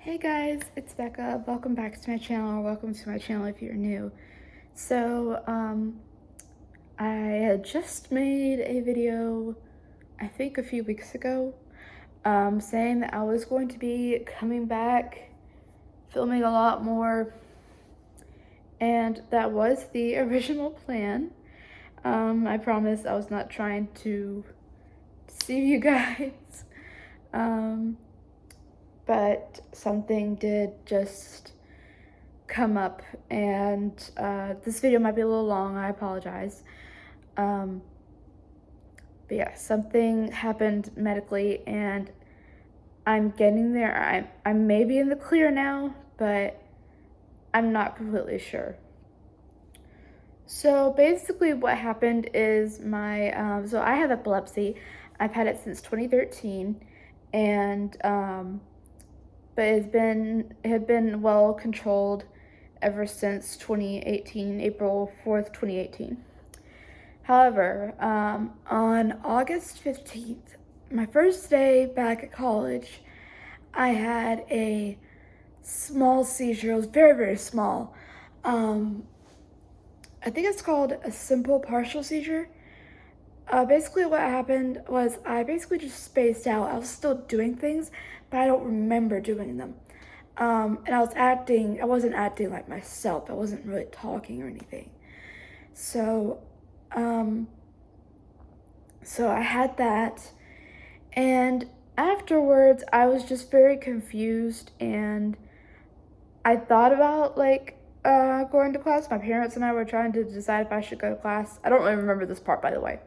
Hey guys, it's Becca. Welcome back to my channel, or welcome to my channel if you're new. So, I had just made a video, I think a few weeks ago, saying that I was going to be coming back, filming a lot more, and that was the original plan. I promise I was not trying to deceive you guys. But something did just come up, and this video might be a little long. I apologize. But yeah, something happened medically, and I'm getting there. I'm maybe in the clear now, but I'm not completely sure. So basically what happened is so I have epilepsy. I've had it since 2013, and but it had been well controlled ever since 2018, April 4th, 2018. However, on August 15th, my first day back at college, I had a small seizure. It was very, very small. I think it's called a simple partial seizure. Basically what happened was I basically just spaced out. I was still doing things, but I don't remember doing them. And I wasn't acting like myself. I wasn't really talking or anything. So, so I had that, and afterwards I was just very confused, and I thought about going to class. My parents and I were trying to decide if I should go to class. I don't really remember this part, by the way.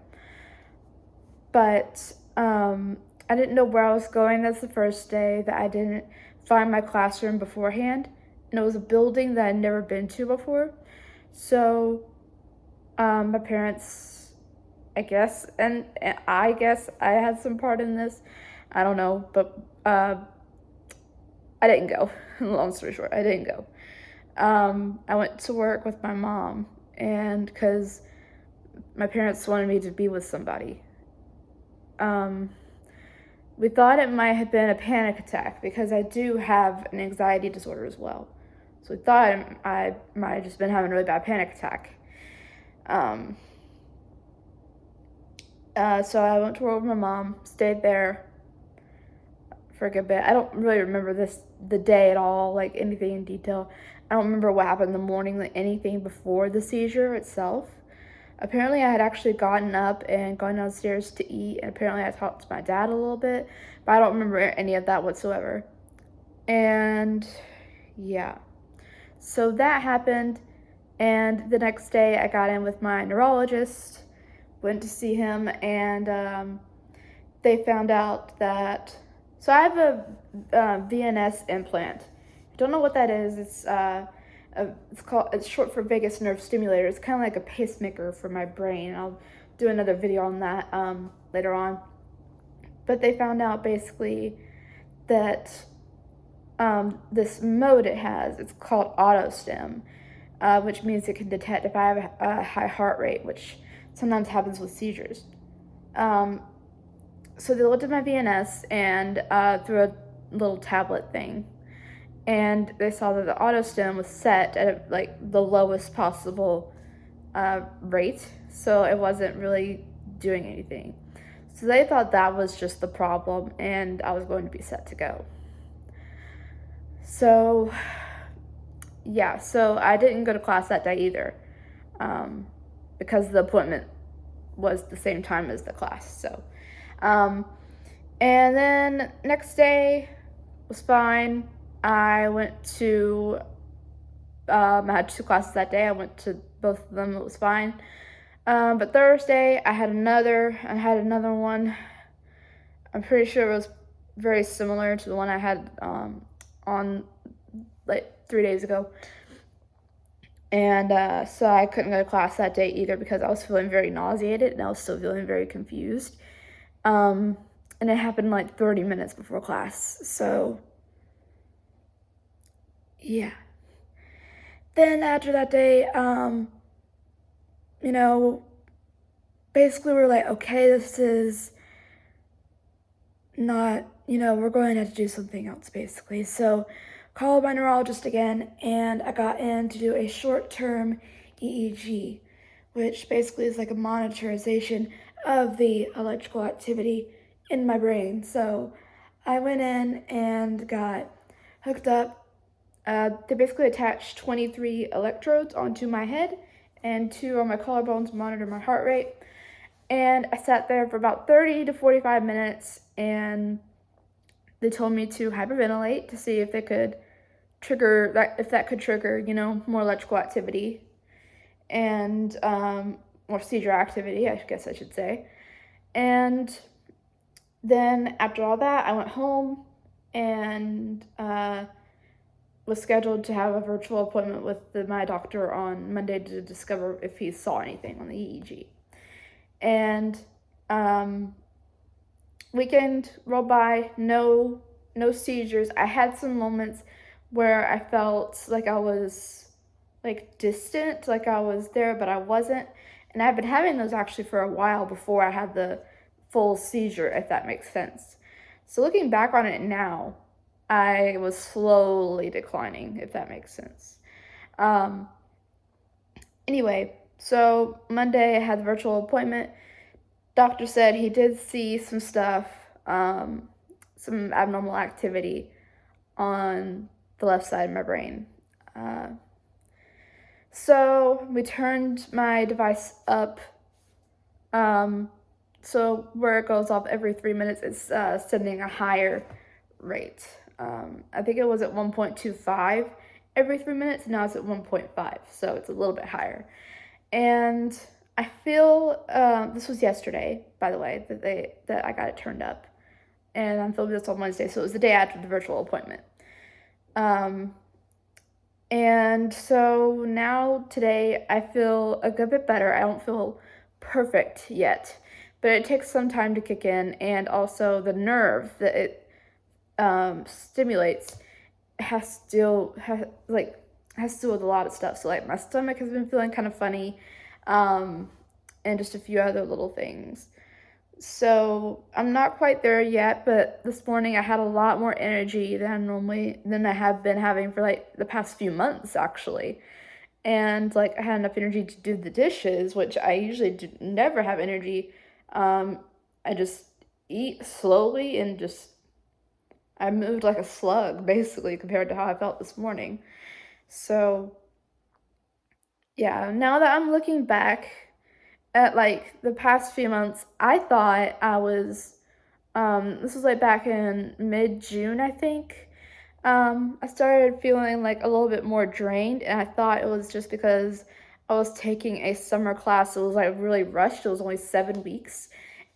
But I didn't know where I was going. That's the first day that I didn't find my classroom beforehand. And it was a building that I'd never been to before. So my parents, I guess, and I guess I had some part in this. I don't know, but I didn't go. Long story short, I didn't go. I went to work with my mom, and because my parents wanted me to be with somebody. We thought it might have been a panic attack because I do have an anxiety disorder as well. So we thought I might have just been having a really bad panic attack. So I went to work with my mom, stayed there for a good bit. I don't really remember the day at all, like anything in detail. I don't remember what happened in the morning, like anything before the seizure itself. Apparently I had actually gotten up and gone downstairs to eat, and apparently I talked to my dad a little bit, but I don't remember any of that whatsoever. And yeah, so that happened, and the next day I got in with my neurologist, went to see him, and they found out that, so I have a VNS implant. I don't know what that is. It's short for vagus nerve stimulator. It's kind of like a pacemaker for my brain. I'll do another video on that later on. But they found out basically that this mode it has, it's called AutoStim, which means it can detect if I have a high heart rate, which sometimes happens with seizures. So they looked at my VNS and through a little tablet thing, and they saw that the AutoStim was set at the lowest possible rate, so it wasn't really doing anything. So they thought that was just the problem, and I was going to be set to go. So yeah, so I didn't go to class that day either, because the appointment was the same time as the class. So and then next day was fine. I went to I had 2 classes that day. I went to both of them. It was fine. But Thursday I had another one. I'm pretty sure it was very similar to the one I had on like 3 days ago. And so I couldn't go to class that day either because I was feeling very nauseated and I was still feeling very confused. And it happened like 30 minutes before class. So yeah. Then after that day, basically we're like, okay, this is not, we're going to have to do something else basically. So called my neurologist again, and I got in to do a short-term EEG, which basically is like a monitorization of the electrical activity in my brain. So I went in and got hooked up. They basically attached 23 electrodes onto my head and 2 on my collarbones to monitor my heart rate. And I sat there for about 30 to 45 minutes, and they told me to hyperventilate to see if they could trigger that, if that could trigger, more electrical activity and more seizure activity, I guess I should say. And then after all that, I went home and was scheduled to have a virtual appointment with my doctor on Monday to discover if he saw anything on the EEG. And weekend rolled by, no seizures. I had some moments where I felt like I was distant, like I was there but I wasn't, and I've been having those actually for a while before I had the full seizure, if that makes sense. So looking back on it now, I was slowly declining, if that makes sense. Anyway, so Monday I had the virtual appointment. Doctor said he did see some stuff, some abnormal activity on the left side of my brain. So we turned my device up. So where it goes off every 3 minutes, it's sending a higher rate. I think it was at 1.25 every 3 minutes. Now it's at 1.5, so it's a little bit higher. And I feel this was yesterday, by the way, that I got it turned up, and I'm filming this on Wednesday, so it was the day after the virtual appointment. And so now today I feel a good bit better. I don't feel perfect yet, but it takes some time to kick in, and also the nerve that it stimulates has to do with a lot of stuff. So like my stomach has been feeling kind of funny, and just a few other little things. So I'm not quite there yet, but this morning I had a lot more energy than I have been having for like the past few months actually. And like I had enough energy to do the dishes, which I usually never have energy. I just eat slowly and I moved like a slug basically compared to how I felt this morning. So yeah, now that I'm looking back at like the past few months, I thought I was, this was like back in mid-June, I think. I started feeling like a little bit more drained, and I thought it was just because I was taking a summer class. It was like really rushed. It was only 7 weeks,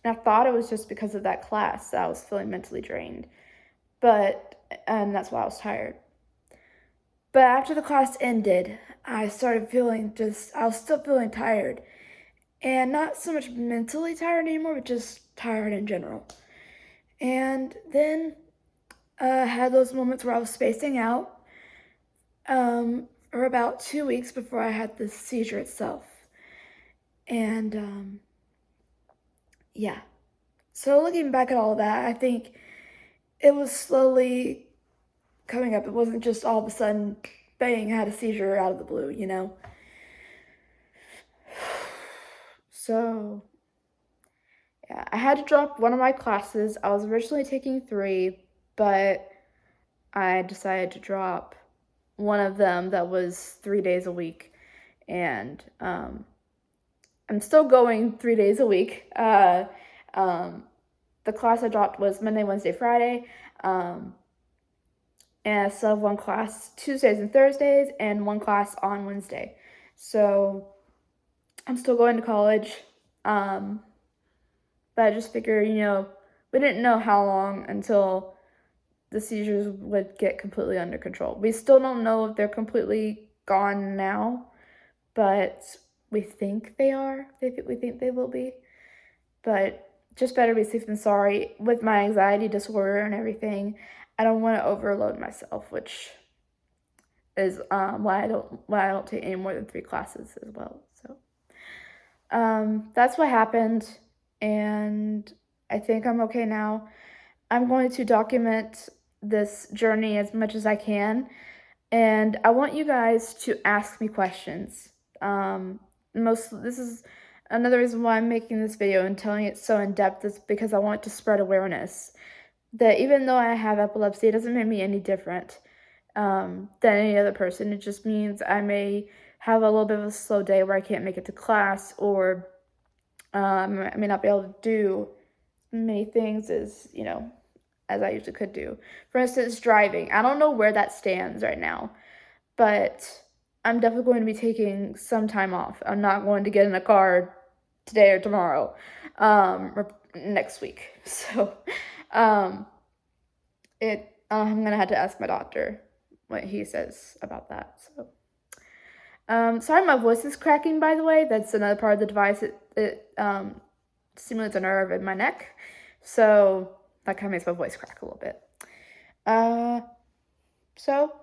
and I thought it was just because of that class that I was feeling mentally drained. And that's why I was tired. But after the class ended, I started feeling I was still feeling tired. And not so much mentally tired anymore, but just tired in general. And then I had those moments where I was spacing out for about 2 weeks before I had the seizure itself. And yeah. So looking back at all that, I think it was slowly coming up. It wasn't just all of a sudden, bang, I had a seizure out of the blue. So yeah, I had to drop one of my classes. I was originally taking 3, but I decided to drop one of them that was 3 days a week. And I'm still going 3 days a week. The class I dropped was Monday, Wednesday, Friday. And I still have one class Tuesdays and Thursdays and one class on Wednesday. So I'm still going to college. But I just figured, we didn't know how long until the seizures would get completely under control. We still don't know if they're completely gone now, but we think they are. We think they will be. But just better be safe than sorry. With my anxiety disorder and everything, I don't want to overload myself, which is why I don't take any more than 3 classes as well. So that's what happened, and I think I'm okay now. I'm going to document this journey as much as I can, and I want you guys to ask me questions. This is another reason why I'm making this video and telling it so in depth is because I want to spread awareness that even though I have epilepsy, it doesn't make me any different than any other person. It just means I may have a little bit of a slow day where I can't make it to class, or I may not be able to do many things as as I usually could do. For instance, driving. I don't know where that stands right now, but I'm definitely going to be taking some time off. I'm not going to get in a car today or tomorrow, or next week. So, I'm gonna have to ask my doctor what he says about that. So, sorry, my voice is cracking. By the way, that's another part of the device. It stimulates a nerve in my neck, so that kind of makes my voice crack a little bit. So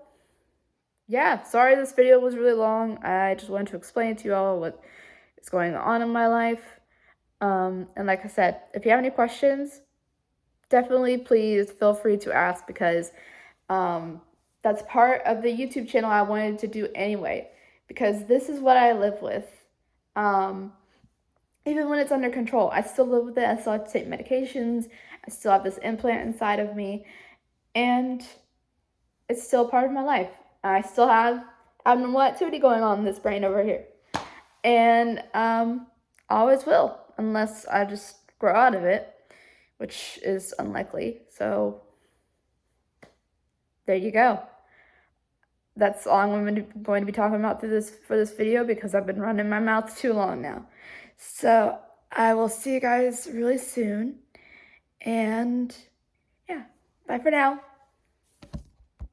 yeah, sorry this video was really long. I just wanted to explain to you all what is going on in my life. And like I said, if you have any questions, definitely please feel free to ask, because that's part of the YouTube channel I wanted to do anyway, because this is what I live with. Even when it's under control, I still live with it. I still have to take medications. I still have this implant inside of me, and it's still part of my life. I still have abnormal activity going on in this brain over here, and always will, unless I just grow out of it, which is unlikely. So there you go. That's all I'm going to be talking about for this video, because I've been running my mouth too long now. So I will see you guys really soon, and yeah, bye for now.